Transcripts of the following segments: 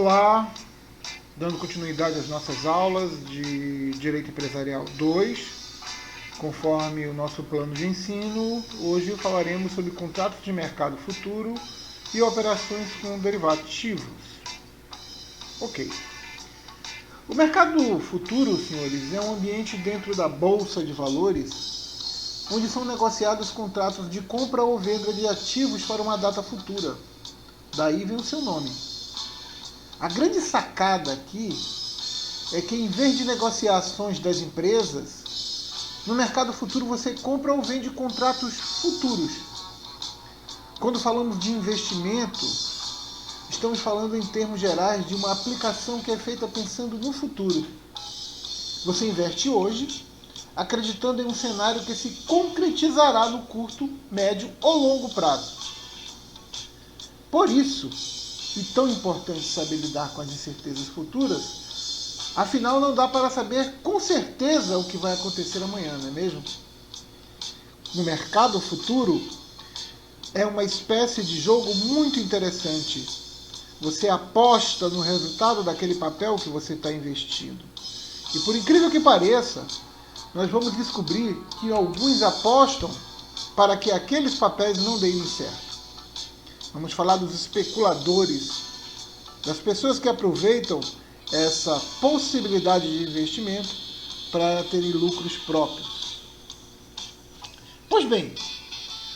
Olá, dando continuidade às nossas aulas de Direito Empresarial 2, conforme o nosso plano de ensino, hoje falaremos sobre contratos de mercado futuro e operações com derivativos. Ok. O mercado futuro, senhores, é um ambiente dentro da Bolsa de Valores, onde são negociados contratos de compra ou venda de ativos para uma data futura. Daí vem o seu nome. A grande sacada aqui é que, em vez de negociar ações das empresas, no mercado futuro você compra ou vende contratos futuros. Quando falamos de investimento, estamos falando em termos gerais de uma aplicação que é feita pensando no futuro. Você investe hoje, acreditando em um cenário que se concretizará no curto, médio ou longo prazo. Por isso, e tão importante saber lidar com as incertezas futuras, afinal não dá para saber com certeza o que vai acontecer amanhã, não é mesmo? No mercado futuro, é uma espécie de jogo muito interessante. Você aposta no resultado daquele papel que você está investindo. E por incrível que pareça, nós vamos descobrir que alguns apostam para que aqueles papéis não deem certo. Vamos falar dos especuladores, das pessoas que aproveitam essa possibilidade de investimento para terem lucros próprios. Pois bem,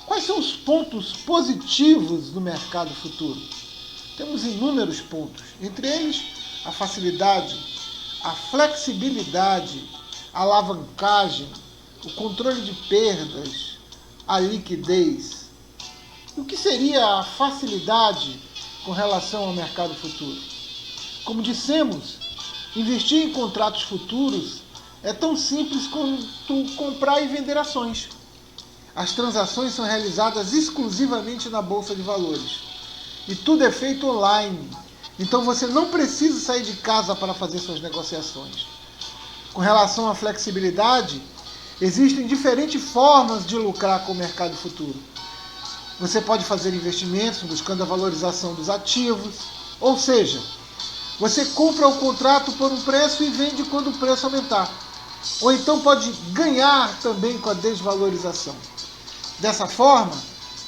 quais são os pontos positivos do mercado futuro? Temos inúmeros pontos, entre eles a facilidade, a flexibilidade, a alavancagem, o controle de perdas, a liquidez. O que seria a facilidade com relação ao mercado futuro? Como dissemos, investir em contratos futuros é tão simples quanto comprar e vender ações. As transações são realizadas exclusivamente na Bolsa de Valores. E tudo é feito online. Então você não precisa sair de casa para fazer suas negociações. Com relação à flexibilidade, existem diferentes formas de lucrar com o mercado futuro. Você pode fazer investimentos buscando a valorização dos ativos, ou seja, você compra o contrato por um preço e vende quando o preço aumentar. Ou então pode ganhar também com a desvalorização. Dessa forma,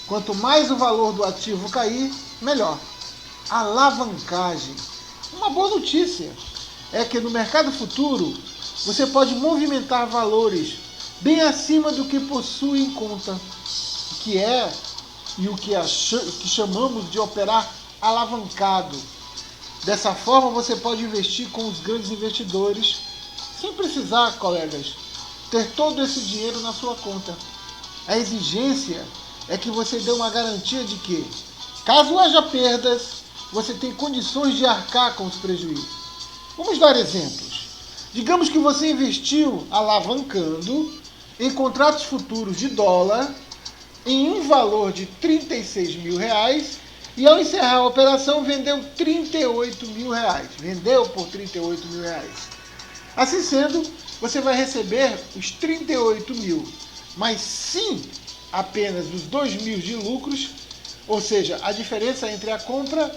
quanto mais o valor do ativo cair, melhor. Alavancagem. Uma boa notícia é que no mercado futuro você pode movimentar valores bem acima do que possui em conta, que é e o que chamamos de operar alavancado. Dessa forma você pode investir com os grandes investidores sem precisar, colegas, ter todo esse dinheiro na sua conta. A exigência é que você dê uma garantia de que, caso haja perdas, você tem condições de arcar com os prejuízos. Vamos dar exemplos. Digamos que você investiu alavancando em contratos futuros de dólar em um valor de R$36 mil e ao encerrar a operação vendeu R$38 mil. Vendeu por R$38 mil. Assim sendo, você vai receber os 38 mil, mas sim apenas os 2 mil de lucros, ou seja, a diferença entre a compra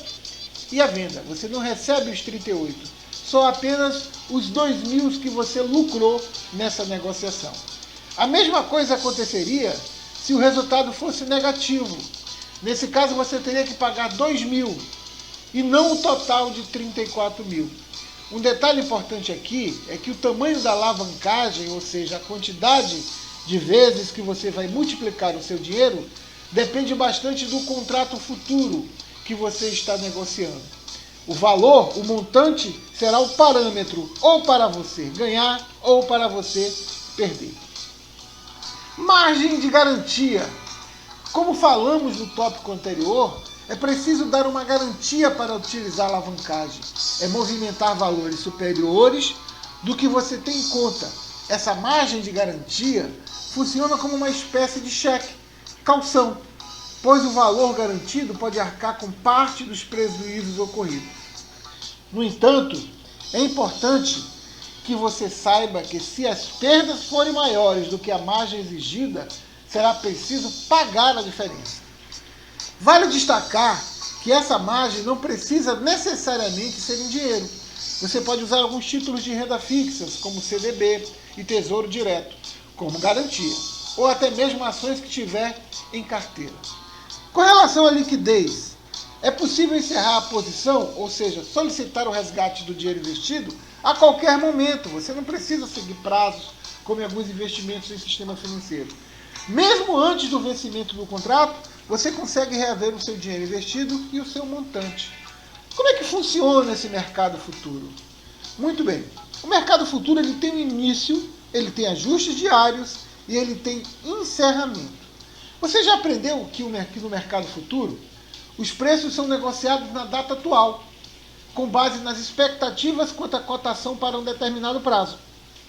e a venda. Você não recebe os 38, só apenas os 2 mil que você lucrou nessa negociação. A mesma coisa aconteceria se o resultado fosse negativo. Nesse caso você teria que pagar 2 mil e não o total de 34 mil. Um detalhe importante aqui é que o tamanho da alavancagem, ou seja, a quantidade de vezes que você vai multiplicar o seu dinheiro, depende bastante do contrato futuro que você está negociando. O valor, o montante, será o parâmetro ou para você ganhar ou para você perder. Margem de garantia. Como falamos no tópico anterior, é preciso dar uma garantia para utilizar a alavancagem. É movimentar valores superiores do que você tem em conta. Essa margem de garantia funciona como uma espécie de cheque, calção, pois o valor garantido pode arcar com parte dos prejuízos ocorridos. No entanto, é importante que você saiba que se as perdas forem maiores do que a margem exigida, será preciso pagar a diferença. Vale destacar que que essa margem não precisa necessariamente ser em dinheiro. Você pode usar alguns títulos de renda fixas, como CDB e Tesouro Direto, como garantia, ou até mesmo ações que tiver em carteira. Com relação à liquidez, é possível encerrar a posição, ou seja, solicitar o resgate do dinheiro investido a qualquer momento. Você não precisa seguir prazos, como em alguns investimentos em sistema financeiro. Mesmo antes do vencimento do contrato, você consegue reaver o seu dinheiro investido e o seu montante. Como é que funciona esse mercado futuro? Muito bem. O mercado futuro ele tem um início, ele tem ajustes diários e ele tem encerramento. Você já aprendeu que no mercado futuro os preços são negociados na data atual, com base nas expectativas quanto à cotação para um determinado prazo,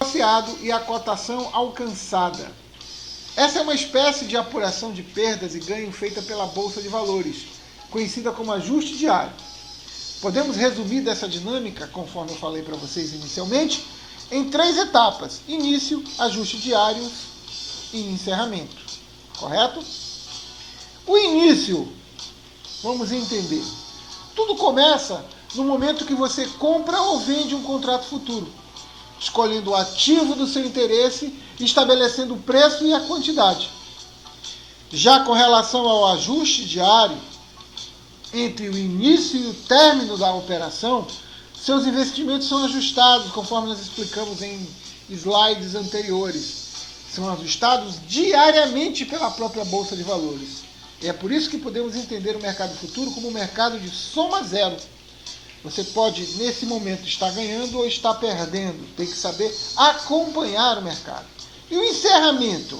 negociado e a cotação alcançada. Essa é uma espécie de apuração de perdas e ganho feita pela Bolsa de Valores, conhecida como ajuste diário. Podemos resumir dessa dinâmica, conforme eu falei para vocês inicialmente, em 3 etapas: início, ajuste diário e encerramento. Correto? O início, vamos entender. Tudo começa no momento que você compra ou vende um contrato futuro, escolhendo o ativo do seu interesse e estabelecendo o preço e a quantidade. Já com relação ao ajuste diário, entre o início e o término da operação, seus investimentos são ajustados, conforme nós explicamos em slides anteriores. São ajustados diariamente pela própria Bolsa de Valores. E é por isso que podemos entender o mercado futuro como um mercado de soma zero. Você pode, nesse momento, estar ganhando ou estar perdendo. Tem que saber acompanhar o mercado. E o encerramento?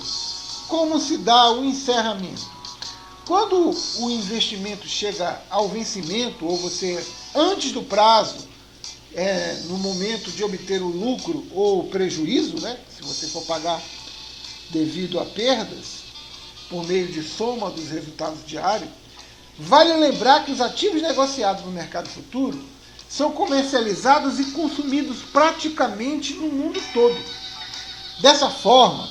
Como se dá o encerramento? Quando o investimento chega ao vencimento, ou você, antes do prazo, no momento de obter o lucro ou o prejuízo, né? Se você for pagar devido a perdas, por meio de soma dos resultados diários, vale lembrar que os ativos negociados no mercado futuro são comercializados e consumidos praticamente no mundo todo. Dessa forma,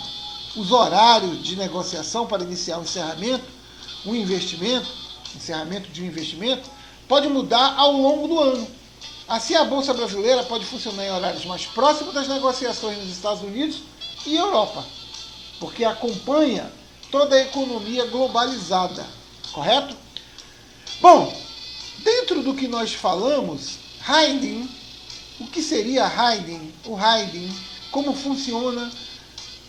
os horários de negociação para iniciar o encerramento de um investimento, pode mudar ao longo do ano. Assim, a Bolsa Brasileira pode funcionar em horários mais próximos das negociações nos Estados Unidos e Europa, porque acompanha toda a economia globalizada, correto? Bom, dentro do que nós falamos, Hiding, o que seria Hiding? O Hiding, como funciona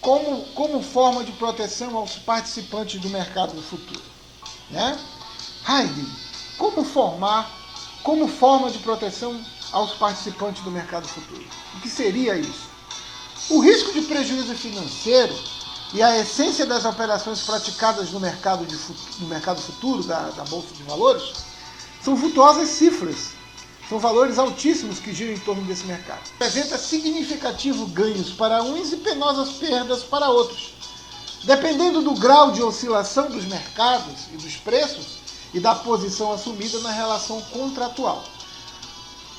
como forma de proteção aos participantes do mercado do futuro, né? Hiding, como forma de proteção aos participantes do mercado futuro. O que seria isso? O risco de prejuízo financeiro e a essência das operações praticadas no mercado futuro da Bolsa de Valores são vultuosas cifras. São valores altíssimos que giram em torno desse mercado. Apresenta significativos ganhos para uns e penosas perdas para outros. Dependendo do grau de oscilação dos mercados e dos preços e da posição assumida na relação contratual.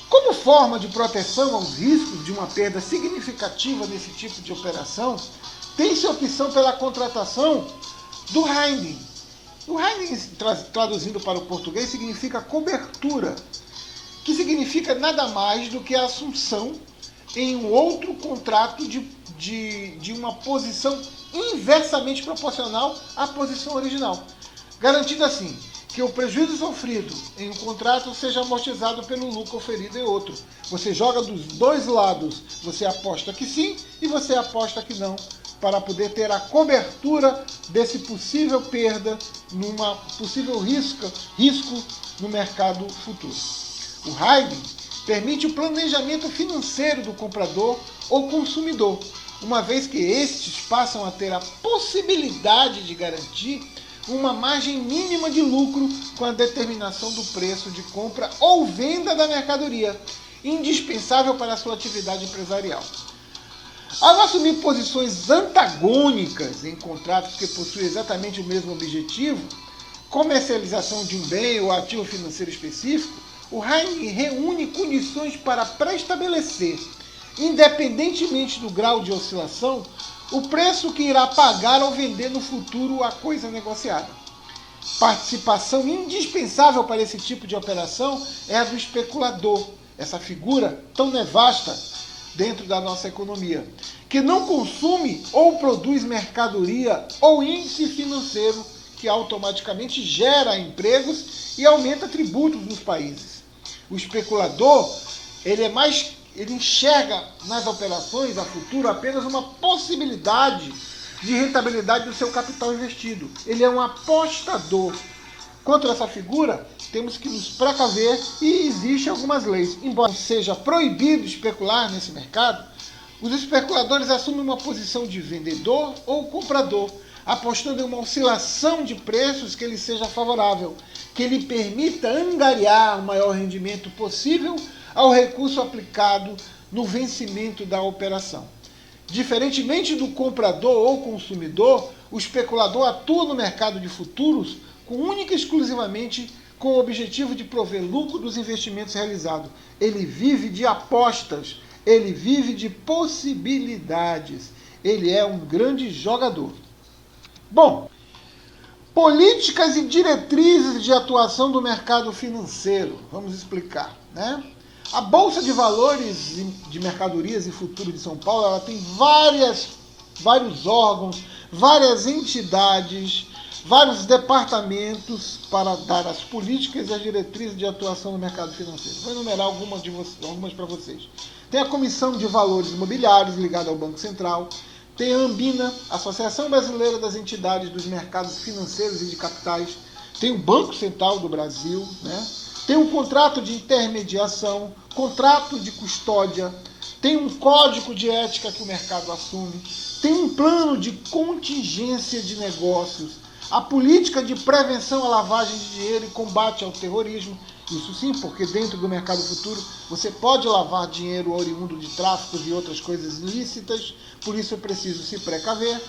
Como forma de proteção aos riscos de uma perda significativa nesse tipo de operação, tem-se a opção pela contratação do Hiding. O Hiding, traduzindo para o português, significa cobertura, que significa nada mais do que a assunção em um outro contrato de uma posição inversamente proporcional à posição original, garantindo assim que o prejuízo sofrido em um contrato seja amortizado pelo lucro oferido em outro. Você joga dos dois lados, você aposta que sim e você aposta que não, para poder ter a cobertura desse possível perda, numa possível risco no mercado futuro. O Hiding permite o planejamento financeiro do comprador ou consumidor, uma vez que estes passam a ter a possibilidade de garantir uma margem mínima de lucro com a determinação do preço de compra ou venda da mercadoria, indispensável para a sua atividade empresarial. Ao assumir posições antagônicas em contratos que possuem exatamente o mesmo objetivo, comercialização de um bem ou ativo financeiro específico, o Hiding reúne condições para pré-estabelecer, independentemente do grau de oscilação, o preço que irá pagar ao vender no futuro a coisa negociada. participação indispensável para esse tipo de operação é a do especulador, essa figura tão nevasta dentro da nossa economia, que não consome ou produz mercadoria ou índice financeiro que automaticamente gera empregos e aumenta tributos nos países. O especulador, ele enxerga nas operações a futuro apenas uma possibilidade de rentabilidade do seu capital investido. Ele é um apostador. Contra essa figura, temos que nos precaver e existem algumas leis. Embora seja proibido especular nesse mercado, os especuladores assumem uma posição de vendedor ou comprador, apostando em uma oscilação de preços que lhe seja favorável, que lhe permita angariar o maior rendimento possível ao recurso aplicado no vencimento da operação. Diferentemente do comprador ou consumidor, o especulador atua no mercado de futuros única e exclusivamente com o objetivo de prover lucro dos investimentos realizados. Ele vive de apostas, ele vive de possibilidades, ele é um grande jogador. Bom, políticas e diretrizes de atuação do mercado financeiro. Vamos explicar, né? A Bolsa de Valores de Mercadorias e Futuros de São Paulo, ela tem vários órgãos, várias entidades, vários departamentos para dar as políticas e as diretrizes de atuação no mercado financeiro. Vou enumerar algumas para vocês. Tem a Comissão de Valores Imobiliários, ligada ao Banco Central. Tem a Anbina, Associação Brasileira das Entidades dos Mercados Financeiros e de Capitais. Tem o Banco Central do Brasil, né? Tem um contrato de intermediação, contrato de custódia, tem um código de ética que o mercado assume, tem um plano de contingência de negócios, a política de prevenção à lavagem de dinheiro e combate ao terrorismo. Isso sim, porque dentro do mercado futuro você pode lavar dinheiro oriundo de tráficos e outras coisas ilícitas, por isso é preciso se precaver.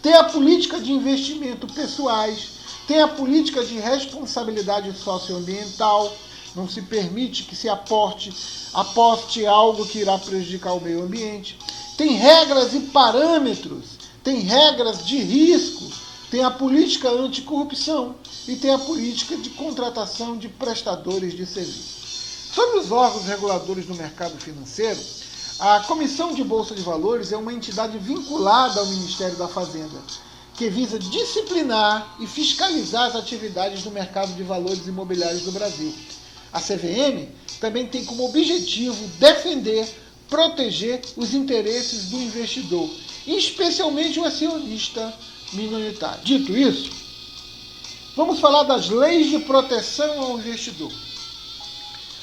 Tem a política de investimento pessoais, tem a política de responsabilidade socioambiental, não se permite que se aposte algo que irá prejudicar o meio ambiente. Tem regras e parâmetros, tem regras de risco, tem a política anticorrupção e tem a política de contratação de prestadores de serviços. Sobre os órgãos reguladores do mercado financeiro, a Comissão de Bolsa de Valores é uma entidade vinculada ao Ministério da Fazenda, que visa disciplinar e fiscalizar as atividades do mercado de valores imobiliários do Brasil. A CVM também tem como objetivo defender, proteger os interesses do investidor, especialmente o acionista minoritário. Dito isso, vamos falar das leis de proteção ao investidor.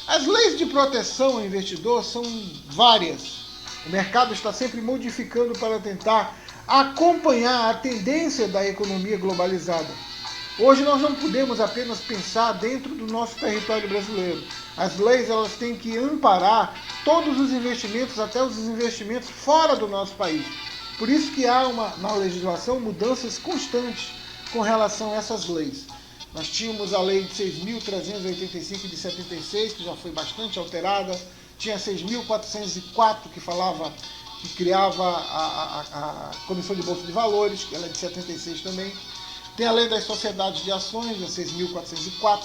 As leis de proteção ao investidor são várias. O mercado está sempre modificando para tentar acompanhar a tendência da economia globalizada. Hoje nós não podemos apenas pensar dentro do nosso território brasileiro. As leis, elas têm que amparar todos os investimentos, até os investimentos fora do nosso país. Por isso que há na legislação mudanças constantes com relação a essas leis. Nós tínhamos a lei de 6.385 de 76, que já foi bastante alterada. Tinha a 6.404, que criava a Comissão de Bolsa de Valores, que ela é de 76 também. Tem a lei das sociedades de ações, a 6.404.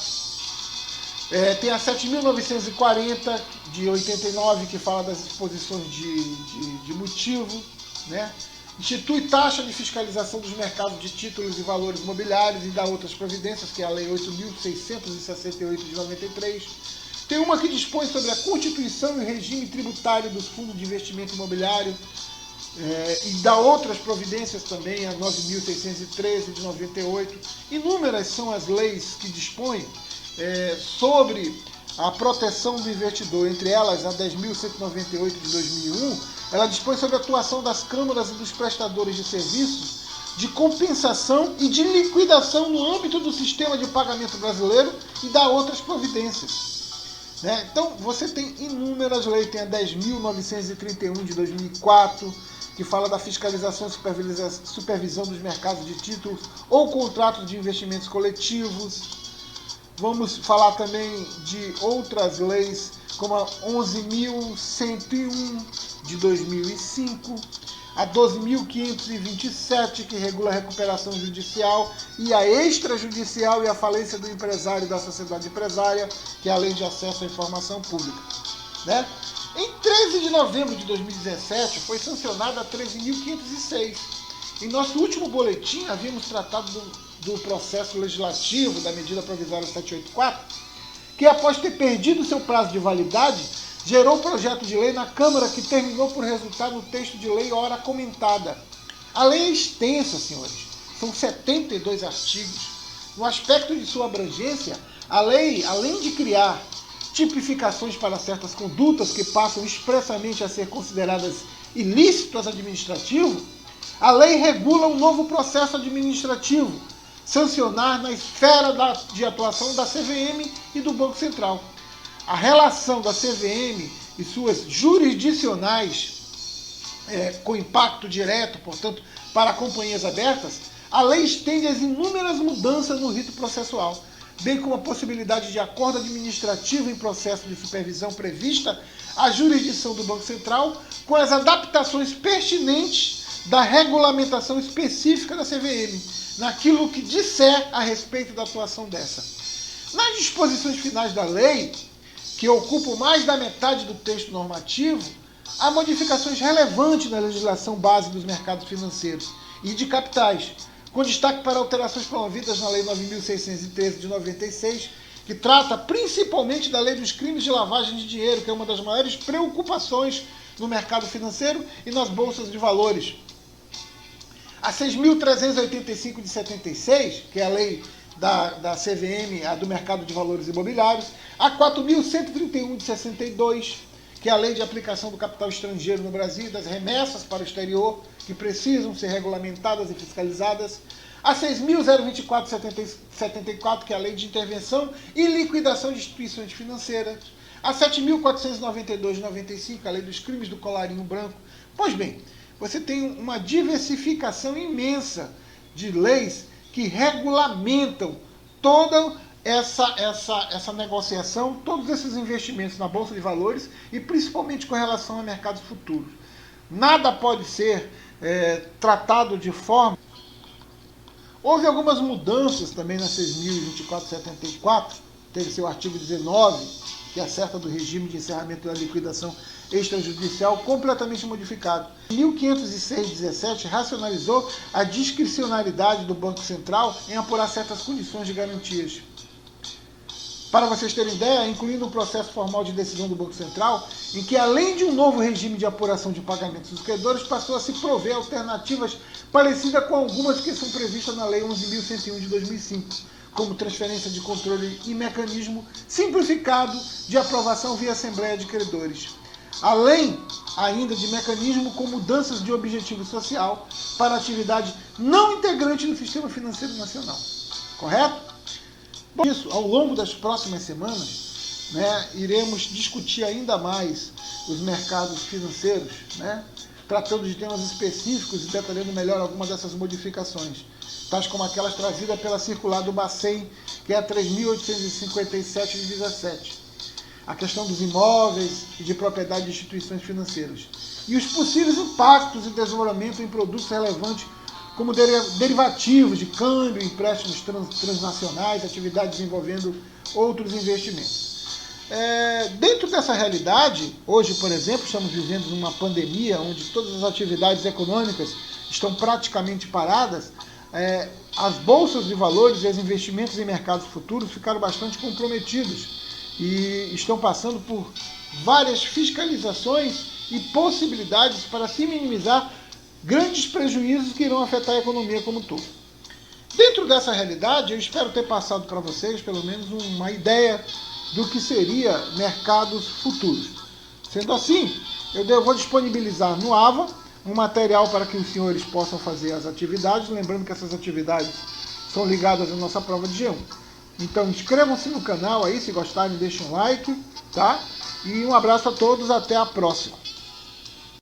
Tem a 7.940 de 89, que fala das exposições de motivo, né? Institui taxa de fiscalização dos mercados de títulos e valores imobiliários e dá outras providências, que é a lei 8.668 de 93. Tem uma que dispõe sobre a constituição e regime tributário dos fundos de investimento imobiliário, e dá outras providências também, a 9.613 de 98. Inúmeras são as leis que dispõem sobre a proteção do investidor, entre elas a 10.198 de 2001, ela dispõe sobre a atuação das câmaras e dos prestadores de serviços de compensação e de liquidação no âmbito do sistema de pagamento brasileiro e dá outras providências. Né? Então você tem inúmeras leis, tem a 10.931 de 2004, que fala da fiscalização e supervisão dos mercados de títulos ou contratos de investimentos coletivos. Vamos falar também de outras leis, como a 11.101 de 2005, a 12.527, que regula a recuperação judicial e a extrajudicial e a falência do empresário e da sociedade empresária, que é a lei de acesso à informação pública, né? Em 13 de novembro de 2017, foi sancionada a 13.506. Em nosso último boletim, havíamos tratado do processo legislativo da medida provisória 784, que após ter perdido seu prazo de validade, gerou projeto de lei na Câmara que terminou por resultar no texto de lei ora comentada. A lei é extensa, senhores. São 72 artigos. No aspecto de sua abrangência, a lei, além de criar tipificações para certas condutas que passam expressamente a ser consideradas ilícitos administrativos, a lei regula um novo processo administrativo, sancionar na esfera de atuação da CVM e do Banco Central. A relação da CVM e suas jurisdicionais com impacto direto, portanto, para companhias abertas, a lei estende as inúmeras mudanças no rito processual, bem como a possibilidade de acordo administrativo em processo de supervisão prevista à jurisdição do Banco Central, com as adaptações pertinentes da regulamentação específica da CVM, naquilo que disser a respeito da atuação dessa. Nas disposições finais da lei, que ocupam mais da metade do texto normativo, há modificações relevantes na legislação base dos mercados financeiros e de capitais, com destaque para alterações promovidas na Lei 9.613 de 96, que trata principalmente da Lei dos Crimes de Lavagem de Dinheiro, que é uma das maiores preocupações no mercado financeiro e nas bolsas de valores. A 6.385 de 76, que é a lei da CVM, a do mercado de valores imobiliários, a 4.131 de 62, que é a lei de aplicação do capital estrangeiro no Brasil e das remessas para o exterior, que precisam ser regulamentadas e fiscalizadas, a 6.024 de 74, que é a lei de intervenção e liquidação de instituições financeiras, a 7.492 de 95, a lei dos crimes do colarinho branco. Pois bem, você tem uma diversificação imensa de leis que regulamentam toda essa negociação, todos esses investimentos na Bolsa de Valores e principalmente com relação a mercados futuros. Nada pode ser tratado de forma... Houve algumas mudanças também na 6.024/74, teve seu artigo 19, que acerta do regime de encerramento da liquidação extrajudicial, completamente modificado. 1506/17 racionalizou a discricionalidade do Banco Central em apurar certas condições de garantias. Para vocês terem ideia, incluindo um processo formal de decisão do Banco Central, em que além de um novo regime de apuração de pagamentos dos credores, passou a se prover alternativas parecidas com algumas que são previstas na Lei 11.101 de 2005, como transferência de controle e mecanismo simplificado de aprovação via Assembleia de Credores, além ainda de mecanismo com mudanças de objetivo social para atividade não integrante do sistema financeiro nacional. Correto? Bom, isso, ao longo das próximas semanas, iremos discutir ainda mais os mercados financeiros, tratando de temas específicos e detalhando melhor algumas dessas modificações, tais como aquelas trazidas pela circular do Bacen, que é a 3.857 de 17. A questão dos imóveis e de propriedade de instituições financeiras. E os possíveis impactos e desdobramento em produtos relevantes como derivativos de câmbio, empréstimos transnacionais, atividades envolvendo outros investimentos. Dentro dessa realidade, hoje, por exemplo, estamos vivendo uma pandemia onde todas as atividades econômicas estão praticamente paradas. As bolsas de valores e os investimentos em mercados futuros ficaram bastante comprometidos e estão passando por várias fiscalizações e possibilidades para se minimizar grandes prejuízos que irão afetar a economia como um todo. Dentro dessa realidade, eu espero ter passado para vocês pelo menos uma ideia do que seria mercados futuros. Sendo assim, eu vou disponibilizar no AVA um material para que os senhores possam fazer as atividades, lembrando que essas atividades são ligadas à nossa prova de G1. Então inscrevam-se no canal aí, se gostarem, deixem um like, tá? E um abraço a todos, até a próxima.